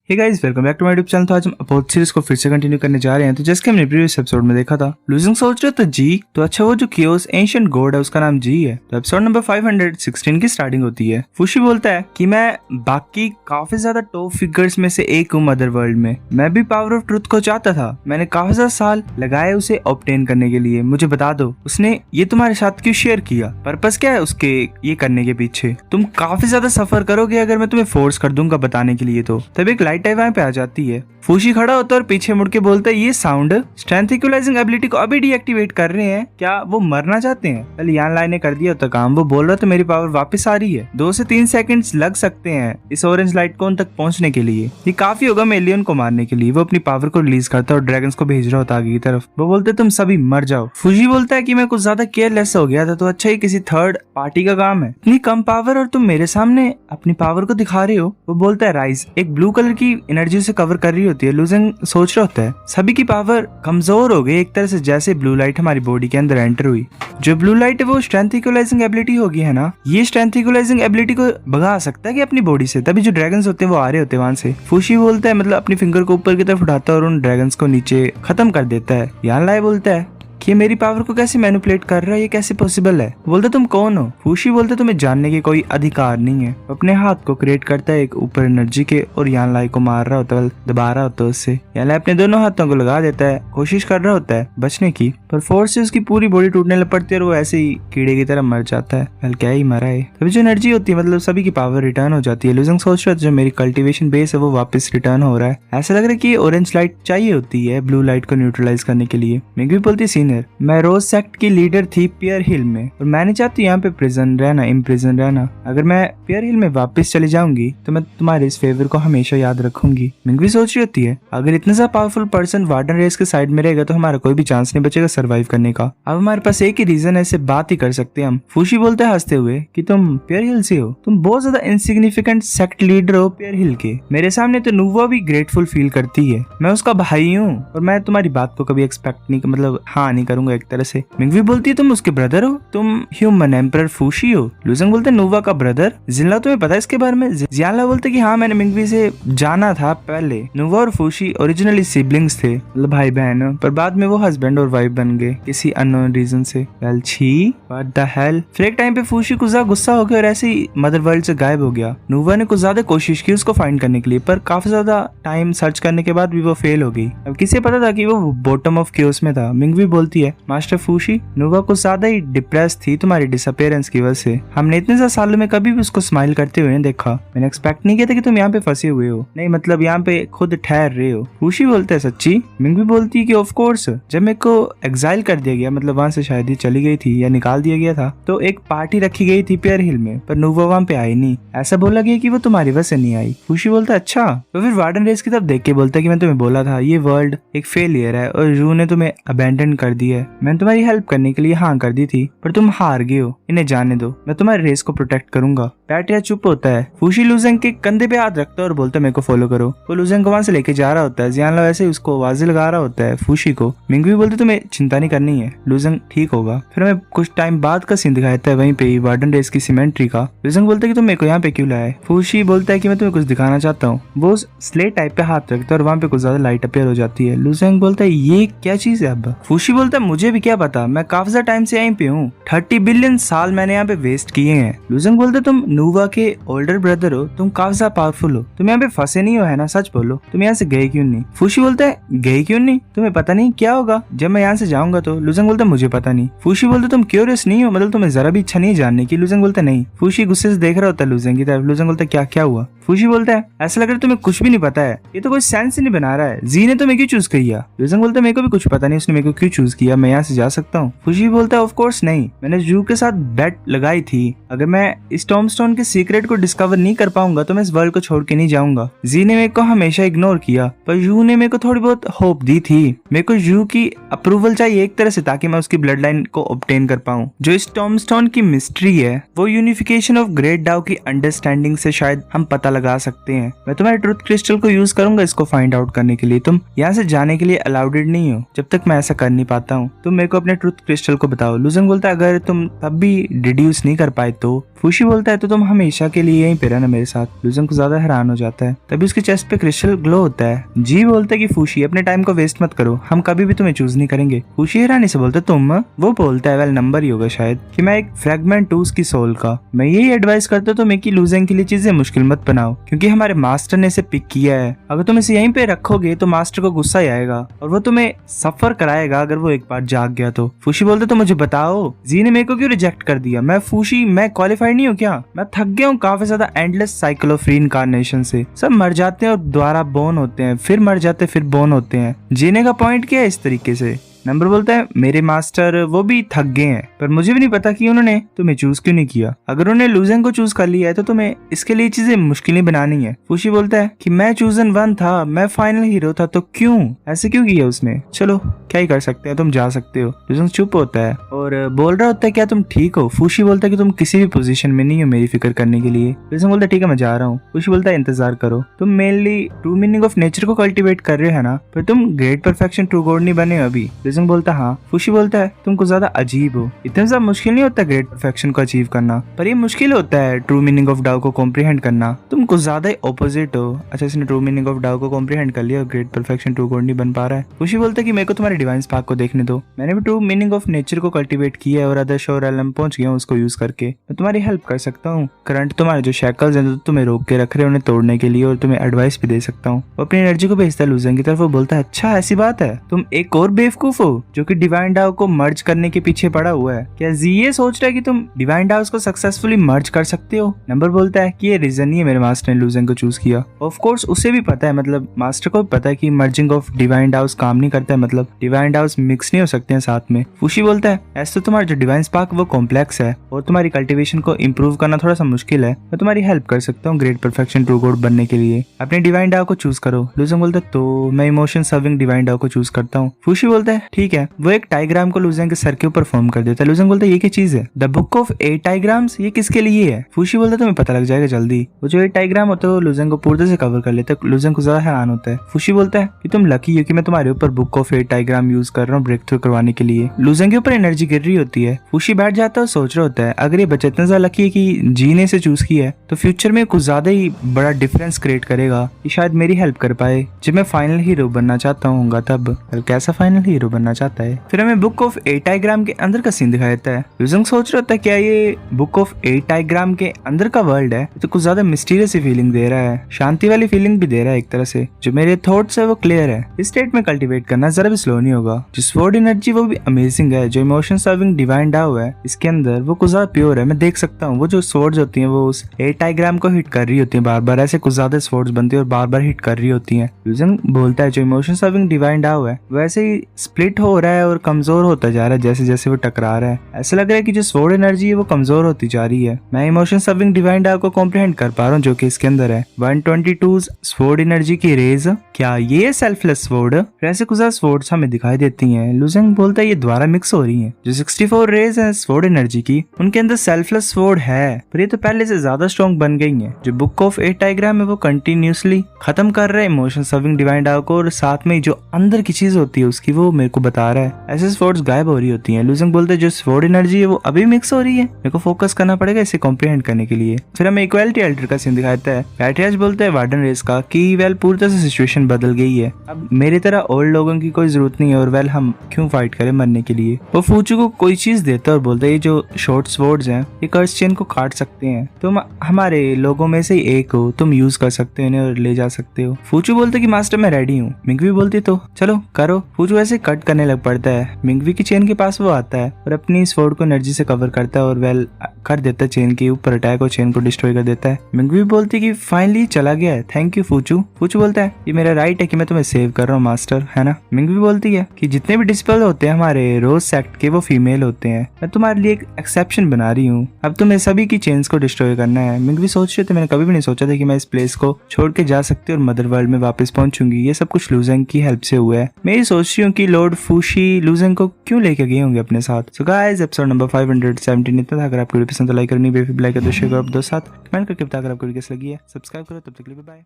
Hey guys, welcome back to my YouTube channel. तो आज हम अपोथ सीरीज को फिर से कंटिन्यू करने जा रहे हैं। तो जैसे कि हमने प्रीवियस एपिसोड में देखा था, लूजिंग सोच रहे तो जी तो अच्छा वो जो कियोस एंशिएंट गॉड है उसका नाम जी है। तो एपिसोड नंबर 516 की स्टार्टिंग होती है। फुशी बोलता है कि मैं बाकी काफी ज्यादा टॉप फिगर्स में से एक हूँ मदर वर्ल्ड में। मैं भी पावर ऑफ ट्रुथ को चाहता था। मैंने काफी ज्यादा साल लगाए उसे ऑब्टेन करने के लिए। मुझे बता दो उसने ये तुम्हारे साथ क्यों शेयर किया? पर्पस क्या है उसके ये करने के पीछे? तुम काफी ज्यादा सफर करोगे अगर मैं तुम्हें फोर्स कर दूंगा बताने के लिए। तो तब एक लाइट टाइप वहां पे आ जाती है। फूशी खड़ा होता है और पीछे मुड़ के बोलता है, ये साउंड स्ट्रेंथ इक्वलाइजिंग एबिलिटी को अभी डीएक्टिवेट कर रहे हैं क्या? वो मरना चाहते हैं? पहले यान लाइन ने कर दिया होता काम। वो बोल रहा था मेरी पावर वापस आ रही है। 2 से 3 सेकंड्स लग सकते हैं इस ऑरेंज लाइट कोन तक पहुंचने के लिए। ये काफी होगा मेलियन को मारने के लिए। वो अपनी पावर को रिलीज करता है और ड्रैगन्स को भेज रहा होता आगे की तरफ। वो बोलते तुम सभी मर जाओ। फूशी बोलता है कि मैं कुछ ज्यादा केयरलेस हो गया था, तो अच्छा ही किसी थर्ड पार्टी का काम है। इतनी कम पावर और तुम मेरे सामने अपनी पावर को दिखा रहे हो। वो बोलता है राइज एक ब्लू कलर की एनर्जी से कवर कर रही होती है। लूजिंग सोच रहा होता है सभी की पावर कमजोर हो गई एक तरह से, जैसे ब्लू लाइट हमारी बॉडी के अंदर एंटर हुई। जो ब्लू लाइट है वो स्ट्रेंथ इक्वलाइजिंग एबिलिटी होगी है ना। ये स्ट्रेंथ इक्वलाइजिंग एबिलिटी को भगा सकता है कि अपनी बॉडी से। तभी जो ड्रैगन्स होते हैं वो आ रहे होते हैं वहां से। फूशी बोलता है मतलब अपनी फिंगर को ऊपर की तरफ उठाता है और उन ड्रैगन्स को नीचे खत्म कर देता है। यान लाए बोलता है कि ये मेरी पावर को कैसे मैनिपुलेट कर रहा है, ये कैसे पॉसिबल है? बोलते तुम कौन हो? फूशी बोलते तुम्हें जानने के कोई अधिकार नहीं है। अपने हाथ को क्रिएट करता है एक ऊपर एनर्जी के और यान लाई को मार रहा होता है, दबा रहा होता है उससे। यान लाई अपने दोनों हाथों को लगा देता है, कोशिश कर रहा होता है बचने की, पर फोर्स से उसकी पूरी बॉडी टूटने लग पड़ती है और वो ऐसे ही कीड़े की तरह मर जाता है। वेल क्या ही मरा है। तभी जो एनर्जी होती है मतलब सभी की पावर रिटर्न हो जाती है। लूजिंग सोच रहा है जो मेरी कल्टिवेशन बेस है वो वापस रिटर्न हो रहा है। ऐसा लग रहा है कि ऑरेंज लाइट चाहिए होती है ब्लू लाइट को न्यूट्रलाइज करने के लिए। मिंगी बोलती सीनियर मैं रोज सेक्ट की लीडर थी पियर हिल में और मैं नहीं चाहती यहाँ पे प्रिजन रहना, इम्प्रिजन रहना। अगर मैं पियर हिल में वापस चली जाऊंगी तो मैं तुम्हारे इस फेवर को हमेशा याद रखूंगी। मिंगी सोच रही होती है अगर इतना सा पावरफुल पर्सन वार्डन रेस के साइड में रहेगा तो हमारा कोई भी चांस नहीं बचेगा सरवाइव करने का। अब हमारे पास एक ही रीजन है, इससे बात ही कर सकते हैं हम। फूशी बोलते हैं हंसते हुए कि तुम पियर हिल से हो, तुम बहुत ज्यादा इनसिग्निफिकेंट सेक्ट लीडर हो पियर हिल के। मेरे सामने तो नुवा भी ग्रेटफुल फील करती है। मैं उसका भाई हूँ और मैं तुम्हारी बात को कभी एक्सपेक्ट नहीं मतलब हाँ नहीं करूंगा एक तरह से। मिंगवी बोलती है तुम उसके ब्रदर हो, तुम ह्यूमन एम्परर फूशी हो। लूजिंग बोलते हैं नोवा का ब्रदर। जिनला तुम्हें पता है इसके बारे में? जियाला बोलते कि हाँ मैंने मिंगवी से जाना था पहले। नोवा और फूशी ओरिजिनली सिबलिंग्स थे मतलब भाई बहन, पर बाद में वो हस्बैंड और वाइफ बन गए किसी अननोन रीजन से। वेल छी व्हाट द हेल। फिर एक टाइम पे फूशी कुछ ज्यादा गुस्सा हो गया और ऐसे ही मदर वर्ल्ड से गायब हो गया। नोवा ने कुछ ज्यादा कोशिश की उसको फाइंड करने के लिए, पर काफी ज्यादा टाइम सर्च करने के बाद भी वो फेल हो गई। अब किसे पता था कि वो बॉटम ऑफ क्योस में था। मिंगवी बोलती है मास्टर फूशी नोवा कुछ ज्यादा ही डिप्रेस थी तुम्हारी डिसअपियरेंस की वजह से। हमने इतने सारे सालों में कभी भी उसको स्माइल करते हुए नहीं देखा। मैंने एक्सपेक्ट नहीं किया था कि तुम यहाँ पे फंसे हुए हो, नहीं मतलब यहाँ पे खुद ठहर रहे हो। फूशी बोलते है सच्ची? मिंगवी बोलती है कि ऑफ कोर्स जब मेरे को एग्जाइल कर दिया गया मतलब वहां से शायद ही चली गई थी या निकाल दिया गया था, तो एक पार्टी रखी गई थी पियर हिल में, पर नोवा वहां पे आई नहीं। ऐसा बोला गया कि वो तुम्हारी वजह से नहीं आई। फूशी बोलता अच्छा। तो फिर वार्डन रेस की तरफ देख के बोलता है कि मैं तुम्हें बोला था ये वर्ल्ड एक फेलियर है और रू ने तुम्हें अबेंडन कर दिया है। मैंने तुम्हारी हेल्प करने के लिए हाँ कर दी थी, पर तुम हार गए हो। इन्हें जाने दो, मैं तुम्हारे रेस को प्रोटेक्ट करूंगा। पैटिया चुप होता है। फूशी लूजेंग के कंधे पे हाथ रखता है और बोलता है मेरे को फॉलो करो। वो लूजेंग को वहां से लेके जा रहा होता है। जियान ला वैसे उसको आवाज़ें लगा रहा होता है फूशी को। मिंगवी बोलते तुम्हें चिंता नहीं करनी है, लूजेंग ठीक होगा। फिर हमें कुछ टाइम बाद का सीन दिखाता है वहीं पे ही वार्डन रेस की सीमेंट्री का। लूजेंग बोलता है कि तुम मेरे को यहाँ पे क्यों लाए? फूशी बोलता है कि मैं तुम्हें कुछ दिखाना चाहता हूँ। वो स्लेट टाइप पे हाथ रखता है और वहाँ पे कुछ ज्यादा लाइट अपियर हो जाती है। लूजेंग बोलता है ये क्या चीज है? अब फूशी बोलता है मुझे भी क्या पता, मैं काफी ज्यादा टाइम से यहीं पे हूँ। 30 बिलियन साल मैंने यहाँ पे वेस्ट किए हैं। लूजेंग बोलते तुम नोवा के ओल्डर ब्रदर हो, तुम काफी ज्यादा पावरफुल हो, तुम यहाँ पे फंसे नहीं हो है ना? सच बोलो तुम यहाँ से गए क्यों नहीं? फूशी बोलता है गए क्यों नहीं? तुम्हें पता नहीं क्या होगा जब मैं यहाँ से जाऊंगा तो? लूजेंग बोलता मुझे पता नहीं। फूशी बोलते तुम क्यूरियस नहीं हो मतलब तुम्हें जरा भी इच्छा नहीं जानने की? लूजेंग बोलता नहीं। फूशी गुस्से से देख रहा होता है लूजेंग की तरफ। लूजेंग बोलता क्या क्या हुआ? फूशी बोलता है ऐसा लग रहा है तुम्हें कुछ भी नहीं पता है, ये तो कोई सेंस ही नहीं बना रहा है। जी ने तुम्हें क्यों चूज किया? लूजेंग बोलता है मेरे को भी कुछ पता नहीं उसने मेरे को क्यों चूज किया, मैं यहाँ से जा सकता हूँ। फूशी बोलता है ऑफ कोर्स नहीं, मैंने जू के साथ बेट लगाई थी अगर मैं इस टॉमस्टोन के सीक्रेट को डिस्कवर नहीं कर पाऊंगा तो मैं इस वर्ल्ड को छोड़ के नहीं जाऊंगा। जी ने मेरे को हमेशा इग्नोर किया, पर यू ने मेरे को थोड़ी बहुत होप दी थी। मेरे को यू की अप्रूवल चाहिए एक तरह से ताकि मैं उसकी ब्लड लाइन को ऑब्टेन कर पाऊं। जो इस टॉमस्टोन की मिस्ट्री है वो यूनिफिकेशन ऑफ ग्रेट डाउ की अंडरस्टैंडिंग से शायद हम पता लगा सकते हैं। मैं तुम्हारे ट्रुथ क्रिस्टल को यूज करूंगा इसको फाइंड आउट करने के लिए। तुम यहाँ से जाने के लिए अलाउडेड नहीं हो जब तक मैं ऐसा कर नहीं पाता हूँ। तुम मेरे को अपने ट्रुथ क्रिस्टल को बताओ। लुजेंग बोलता है अगर तुम तब भी डिड्यूस नहीं कर पाए तो फूशी बोलता है तो तुम हमेशा के लिए यहीं पे रहना मेरे साथ। लुजेंग को ज्यादा हैरान हो जाता है। तभी उसके चेस्ट पे क्रिस्टल ग्लो होता है। जी बोलता है कि फूशी अपने टाइम को वेस्ट मत करो, हम कभी भी तुम्हें चूज नहीं करेंगे। फूशी हैरानी से बोलता है तुम? वो बोलता है वेल नंबर ही होगा शायद कि मैं एक फ्रेगमेंट हूँ उसकी सोल का। मैं यही एडवाइस करता तो मैं कि लुजेंग के लिए चीजें मुश्किल मत बनाओ क्योंकि हमारे मास्टर ने इसे पिक किया है। अगर तुम इसे यहीं पे रखोगे तो मास्टर को गुस्सा ही आएगा और वो तुम्हें सफर कराएगा अगर वो एक बार जाग गया तो। फूशी बोलते तो मुझे बताओ जी ने मेरे को क्यों रिजेक्ट कर दिया? मैं फूशी, मैं क्वालिफाइड नहीं हूँ क्या? मैं थक गया हूँ काफी ज्यादा एंडलेस साइकिल ऑफ रीइंकार्नेशन से। सब मर जाते हैं और दोबारा बोर्न होते हैं, फिर मर जाते फिर बोर्न होते हैं। जीने का पॉइंट क्या है इस तरीके से? नंबर बोलता है मेरे मास्टर वो भी थक गए हैं पर मुझे भी नहीं पता कि उन्होंने तुम्हें चूज क्यों नहीं किया। अगर उन्होंने लुजेंग को चूज कर लिया है तो तुम्हें इसके लिए चीजें मुश्किलें बनानी है। फूशी बोलता है कि मैं चूजन वन था, मैं फाइनल हीरो था, तो क्यों ऐसे क्यों किया उसने? चलो क्या ही कर सकते हैं, तुम जा सकते हो। लुजेंग चुप होता है और बोल रहा होता है क्या तुम ठीक हो? फूशी बोलता है कि तुम किसी भी पोजीशन में नहीं हो मेरी फिक्र करने के लिए। लुजेंग बोलता है ठीक है मैं जा रहा हूँ। फूशी बोलता है इंतजार करो, तुम mainly true meaning of nature को कल्टिवेट कर रहे हो ना, पर तुम ग्रेट परफेक्शन ट्रू गॉड नहीं बने हो अभी। लुजेंग बोलता है हाँ। फूशी बोलता है तुम कुछ ज्यादा अजीब हो, इतना ज्यादा मुश्किल नहीं होता ग्रेट परफेक्शन को अचीव करना, पर ये मुश्किल होता है ट्रू मीनिंग ऑफ डाउ को कॉम्प्रिहेंड करना। तुम कुछ ज्यादा ही ऑपोजिट हो। अच्छा इसने ट्रू मीनिंग ऑफ डाउ को कॉम्प्रिहेंड कर लिया और ग्रेट परफेक्शन ट्रू गॉड नहीं बन पा रहा है। फूशी बोलता है कि मेरे को तुम्हारे डिवाइन स्पार्क को देखने दो, मैंने भी ट्रू मीनिंग ऑफ नेचर को कल्टिवेट किया है और आदर्श और एलम पहुंच गया हूँ उसको यूज करके। मैं तुम्हारी हेल्प कर सकता हूँ। करंट तुम्हारे जो शैकल्स हैं जो तुम्हें रोक के रख रहे हैं उन्हें तोड़ने के लिए, और तुम्हें एडवाइस भी दे सकता हूँ। वो अपनी एनर्जी को भेजता है लुजेंग की तरफ। वो बोलता है अच्छा ऐसी बात है, तुम एक और बेवकूफ हो जो कि डिवाइन डाउ को मर्ज करने के पीछे पड़ा हुआ है। क्या जी ये सोच रहा है कि तुम डिवाइन डाउस को सक्सेसफुली मर्ज कर सकते हो? नंबर बोलता है कि ये रीजन नहीं है मेरे मास्टर ने लुजेंग को चूज किया। ऑफ कोर्स उसे भी पता है, मतलब मास्टर को भी पता है कि मर्जिंग ऑफ डिवाइन डाउस काम नहीं करता है, मतलब डिवाइन डाउस मिक्स नहीं हो सकते हैं साथ में। फूशी बोलता है ऐसे तो तुम्हारा जो डिवाइन स्पार्क वो कॉम्प्लेक्स है और तुम्हारी कल्टिवेशन को इम्प्रूव करना थोड़ा सा मुश्किल है। मैं तुम्हारी हेल्प कर सकता हूँ ग्रेट परफेक्शन ट्रू गॉड बनने के लिए। अपने डिवाइन डाउ को चूज करो। लुजेंग बोलता है तो मैं इमोशन सर्विंग डिवाइन डाउ को चूज करता हूँ। फूशी बोलता है ठीक है। वो एक टाइग्राम को लुजेंग के सर के ऊपर फॉर्म कर देता है। लुजेंग बोलता है ये क्या चीज है? द बुक ऑफ 8 डायग्राम्स, ये किसके लिए है? फूशी बोलता है तुम्हें पता लग जाएगा जल्दी। वो जो 8 डायग्राम होता है वो लुजेंग को पूर्णतः से कवर कर लेता है। लुजेंग को ज्यादा हैरान होता है। फूशी बोलता है कि तुम लकी हो कि मैं तुम्हारे ऊपर बुक ऑफ 8 डायग्राम यूज कर रहा हूँ ब्रेक थ्रू करवाने के लिए। लुजेंग के ऊपर एनर्जी गिर रही होती है। फूशी बैठ जाता है और सोच रहा होता है अगर ये बच्चा इतना ज्यादा लकी है कि जी ने इसे चूज किया है तो फ्यूचर में कुछ ज्यादा ही बड़ा डिफरेंस क्रिएट करेगा कि शायद मेरी हेल्प कर पाए जब मैं फाइनल हीरो बनना चाहता हूँ। तब कैसा फाइनल हीरो बनना चाहता है? फिर हमें बुक ऑफ 8 डायग्राम के अंदर का सीन दिखाया जाता है। लुजेंग सोच रहा था क्या ये बुक ऑफ 8 डायग्राम के अंदर का वर्ल्ड है? तो कुछ ज्यादा मिस्टीरियस फीलिंग दे रहा है, शांति वाली फीलिंग भी दे रहा है एक तरह से। जो मेरे थॉट्स है वो क्लियर है। इस स्टेट में कल्टीवेट करना जरा भी स्लो नहीं होगा। जो स्वॉर्ड एनर्जी वो भी अमेजिंग है। जो इमोशन सर्विंग डिवाइन डाउ है इसके अंदर वो कुछ ज्यादा प्योर है। मैं देख सकता हूँ वो जो स्वॉर्ड्स होती हैं वो उस 8 डायग्राम को हिट कर रही होती है बार बार। ऐसे कुछ ज्यादा स्वॉर्ड्स बनती है और बार बार हिट कर रही होती है। लुजेंग बोलता है जो इमोशन सर्विंग डिवाइन डाउ है वैसे ही स्प्लिट हो रहा है और कमजोर होता जा रहा है जैसे जैसे वो टकरा रहा है। ऐसा लग रहा है कि जो स्वॉर्ड एनर्जी है वो कमजोर होती जा रही है। मैं इमोशन सर्विंग डिवाइन डाउ को कॉम्प्रिहेंड कर पा रहा हूँ जो कि इसके अंदर है। 122 स्वॉर्ड एनर्जी की रेज, क्या ये सेल्फलेस स्वॉर्ड? ऐसे कुछ स्वॉर्ड्स हमें दिखाई देती हैं। लुजेंग बोलता है ये द्वारा मिक्स हो रही हैं। जो 64 रेज है स्वॉर्ड एनर्जी की उनके अंदर सेल्फलेस स्वॉर्ड है पर ये तो पहले से ज्यादा स्ट्रॉन्ग बन गई है। जो बुक ऑफ 8 डायग्राम है वो कंटिन्यूसली खत्म कर रहा है इमोशन सर्विंग डिवाइन डाउ को और साथ में जो अंदर की चीज होती है उसकी वो मेरे को बता रहा है। ऐसे स्वॉर्ड्स गायब हो रही होती हैं। लुजेंग बोलते हैं जो स्वॉर्ड एनर्जी है वो अभी मिक्स हो रही है, मेरे को फोकस करना पड़ेगा इसे कॉम्प्रिहेंड करने के लिए। फिर हमें इक्वालिटी अल्टर का सीन दिखाता है। पैट्रियार्च बोलते हैं वार्डन रेस का कि वेल पूरी तरह से सिचुएशन बदल गई है, अब मेरी तरह ओल्ड लोगों की कोई जरूरत नहीं है और वेल हम क्यों फाइट करें मरने के लिए। वो फूचू को कोई चीज देता है और बोलता है ये जो शॉर्ट स्वॉर्ड्स हैं ये कर्स चेन को काट सकते हैं, तुम हमारे लोगों में से एक हो, तुम यूज कर सकते हो इन्हें और ले जा सकते हो। फूचू बोलते कि मास्टर मैं रेडी हूँ। मिंगवी बोलती तो चलो करो। फूचू ऐसे कट करने लग पड़ता है। मिंगवी की चेन के पास वो आता है और अपनी स्वॉर्ड को एनर्जी से कवर करता है और वेल कर देता है चेन के ऊपर अटैक और चेन को डिस्ट्रॉय कर देता है। मिंगवी बोलती कि फाइनली चला गया है, थैंक यू फूचू। फूचू बोलता है ये मेरा राइट है कि मैं तुम्हें सेव कर रहा हूँ मास्टर, है ना। मिंगवी बोलती है कि जितने भी डिस्पल होते हैं हमारे रोज सेक्ट के वो फीमेल होते हैं, मैं तुम्हारे लिए एक एक्सेप्शन बना रही हूँ, अब तुम्हें सभी की चेन्स को डिस्ट्रॉय करना है। मिंगवी सोच रहे थे मैंने कभी भी नहीं सोचा था कि मैं इस प्लेस को छोड़ के जा सकती और मदर वर्ल्ड में वापस पहुंचूंगी। ये सब कुछ लुजेंग की हेल्प से हुआ है। मैं ये सोच रही हूँ कि लॉर्ड लॉर्ड फूशी लूजेंग को क्यों लेके गए होंगे अपने साथ। सो गाइस एपिसोड नंबर 517 इतना था। अगर आपको वीडियो पसंद तो लाइक करनी, बेफिक लाइक कर दो, शेयर करो, आप दोस्त साथ कमेंट करके बता अगर आपको वीडियो कैसी लगी है। सब्सक्राइब करो, तब तक के लिए बाय।